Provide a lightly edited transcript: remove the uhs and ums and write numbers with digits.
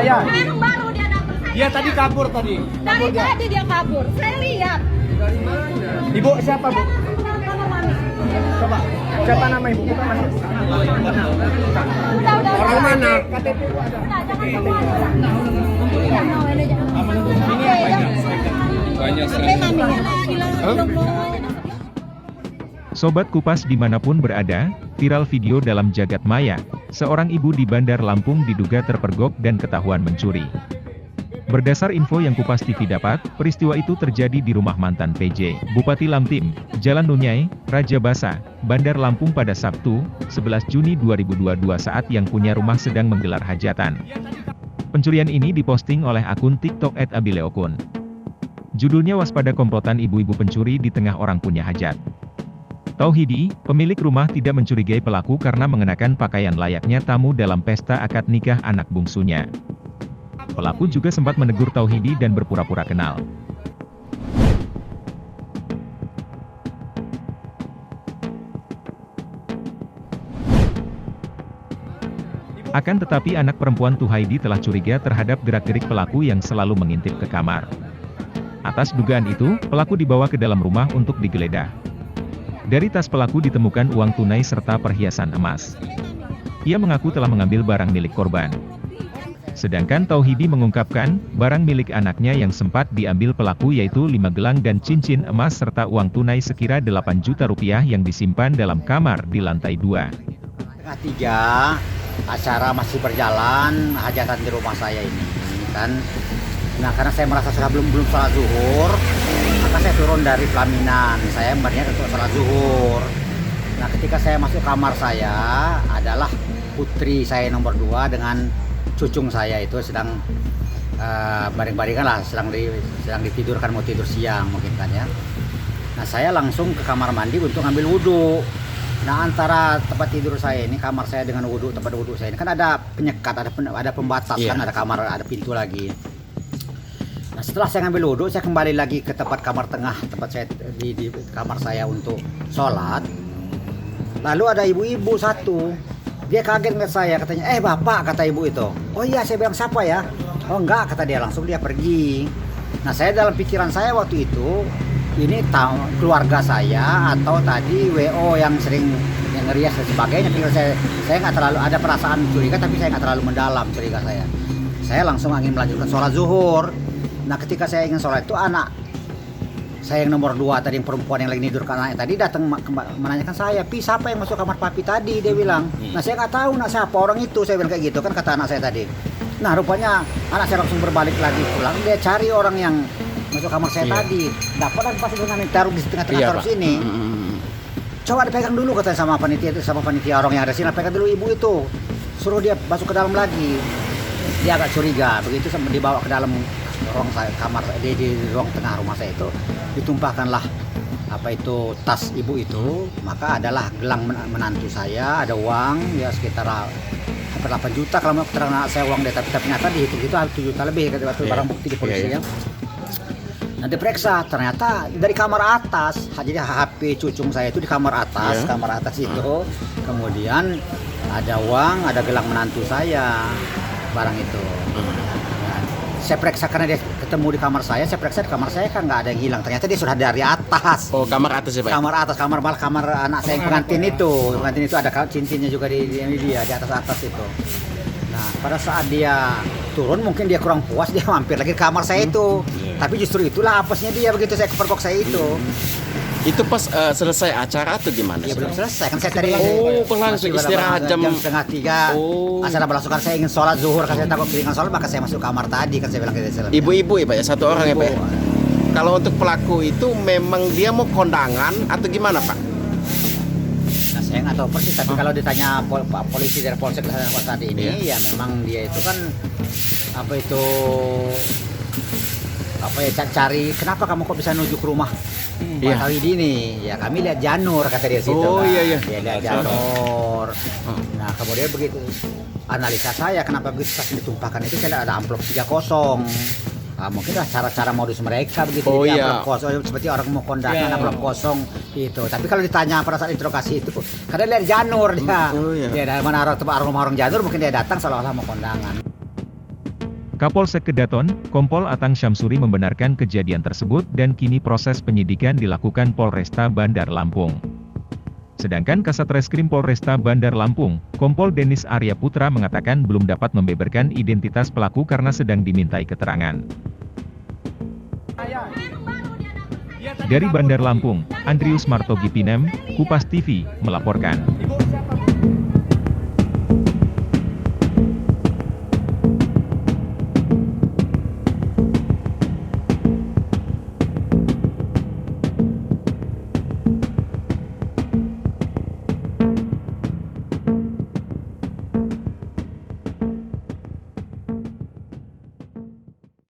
saya. Sekarang baru dia datang. Dia tadi kabur tadi. Dari tadi dia kabur. Saya lihat. Dari mana? Ibu siapa, Bu? Kamar mami. Coba. Siapa nama Ibu? Bukan Mas. Udah. Orang mana? KTP ada. Nah, jangan semuanya lah. Iya, no, ini jangan. Ini banyak sekali. Sobat Kupas dimanapun berada, viral video dalam jagat maya, seorang ibu di Bandar Lampung diduga terpergok dan ketahuan mencuri. Berdasar info yang Kupas TV dapat, peristiwa itu terjadi di rumah mantan PJ, Bupati Lamtim, Jalan Nunyai, Raja Basa, Bandar Lampung pada Sabtu, 11 Juni 2022 saat yang punya rumah sedang menggelar hajatan. Pencurian ini diposting oleh akun TikTok @abileokun. Judulnya waspada komplotan ibu-ibu pencuri di tengah orang punya hajat. Tauhidi, pemilik rumah tidak mencurigai pelaku karena mengenakan pakaian layaknya tamu dalam pesta akad nikah anak bungsunya. Pelaku juga sempat menegur Tauhidi dan berpura-pura kenal. Akan tetapi anak perempuan Tuhaidi telah curiga terhadap gerak-gerik pelaku yang selalu mengintip ke kamar. Atas dugaan itu, pelaku dibawa ke dalam rumah untuk digeledah. Dari tas pelaku ditemukan uang tunai serta perhiasan emas. Ia mengaku telah mengambil barang milik korban. Sedangkan Tauhidi mengungkapkan, barang milik anaknya yang sempat diambil pelaku yaitu 5 gelang dan cincin emas serta uang tunai sekira 8 juta rupiah yang disimpan dalam kamar di lantai 2. Setengah 3, acara masih berjalan, hajatan di rumah saya ini kan. Nah, karena saya merasa sudah belum sholat zuhur, maka saya turun dari pelaminan. Saya berniat untuk sholat zuhur. Nah, ketika saya masuk kamar saya, adalah putri saya nomor 2 dengan cucung saya itu sedang baring-baringan lah, sedang ditidurkan, mau tidur siang mungkin kan ya. Nah, saya langsung ke kamar mandi untuk ngambil wudhu. Nah, antara tempat tidur saya ini, kamar saya dengan wudhu, tempat wudhu saya ini kan ada penyekat, ada pembatas kan, ada kamar, ada pintu lagi. Nah, setelah saya ngambil wudhu, saya kembali lagi ke tempat kamar tengah, tempat saya di kamar saya untuk sholat. Lalu ada ibu-ibu satu, dia kaget ngeliat saya, katanya, bapak, kata ibu itu. Oh iya, saya bilang siapa ya? Oh enggak, kata dia, langsung dia pergi. Nah, saya dalam pikiran saya waktu itu, ini keluarga saya atau tadi WO yang sering yang ngerias dan sebagainya. Pikir saya nggak terlalu ada perasaan curiga, tapi saya nggak terlalu mendalam curiga saya. Saya langsung ingin melanjutkan sholat zuhur. Nah, ketika saya ingin sholat itu, anak saya yang nomor 2 tadi, yang perempuan yang lagi tidur ke anaknya tadi datang menanyakan saya, "Pi, siapa yang masuk kamar papi tadi?" Dia bilang. Nah, saya nggak tahu siapa orang itu, saya bilang kayak gitu kan, kata anak saya tadi. Nah, rupanya anak saya langsung berbalik lagi pulang, dia cari orang yang masuk kamar saya tadi. Dapat dan pasti dengan taruh di tengah-tengah taruh sini. Coba dipegang dulu, katanya sama panitia orang yang ada sini, pegang dulu ibu itu. Suruh dia masuk ke dalam lagi. Dia agak curiga, begitu sampai dibawa ke dalam ruang kamar di ruang tengah rumah saya itu, ditumpahkanlah tas ibu itu. Maka adalah gelang menantu saya, ada uang ya sekitar hampir 8 juta kalau mau keterangan saya uang dia, tapi ternyata dihitung itu 7 juta lebih waktu barang bukti di polisi ya. Nah, diperiksa, ternyata dari kamar atas, jadi HP cucung saya itu di kamar atas, kamar atas itu. Kemudian ada uang, ada gelang menantu saya, barang itu. Saya periksa karena dia ketemu di kamar saya periksa di kamar saya kan nggak ada yang hilang. Ternyata dia sudah dari atas. Oh, kamar atas ya, Pak? Kamar atas, kamar anak saya yang pengantin itu. Pengantin itu ada cincinnya juga di atas itu. Nah, pada saat dia turun mungkin dia kurang puas, dia mampir lagi ke kamar saya itu. Tapi justru itulah apesnya dia, begitu saya kepergok saya itu. Itu pas selesai acara atau gimana? Ya belum selesai kan, saya tadi langsung istirahat jam setengah 3. Acara berlangsung kan, saya ingin sholat zuhur kan, saya takut ketinggalan sholat, maka saya masuk kamar tadi kan, saya bilang gitu. Ibu-ibu ya, Pak ya, satu orang ya, Pak ya? Kalau untuk pelaku itu memang dia mau kondangan atau gimana, Pak? Nah, saya nggak tahu persis, tapi kalau ditanya polisi dari polsek saat ini, ya memang dia itu kan cari kenapa kamu kok bisa menuju ke rumah Pak Tauhidi ini? Ya kami lihat janur, kata dia situ. Oh iya. Dia lihat janur. Nah, kemudian begitu analisa saya, kenapa begitu pas ditumpahkan itu, saya lihat ada amplop 30. Mungkin lah cara-cara modus mereka begitu. Amplop kosong, seperti orang mau kondangan, amplop kosong itu. Tapi kalau ditanya pada saat interogasi itu, karena lihat janur dia. Dia dari mana rumah orang janur, mungkin dia datang seolah-olah mau kondangan. Kapolsek Kedaton, Kompol Atang Syamsuri membenarkan kejadian tersebut dan kini proses penyidikan dilakukan Polresta Bandar Lampung. Sedangkan Kasat Reskrim Polresta Bandar Lampung, Kompol Denis Arya Putra mengatakan belum dapat membeberkan identitas pelaku karena sedang dimintai keterangan. Dari Bandar Lampung, Andrius Martogipinem, Kupas TV, melaporkan. Ibu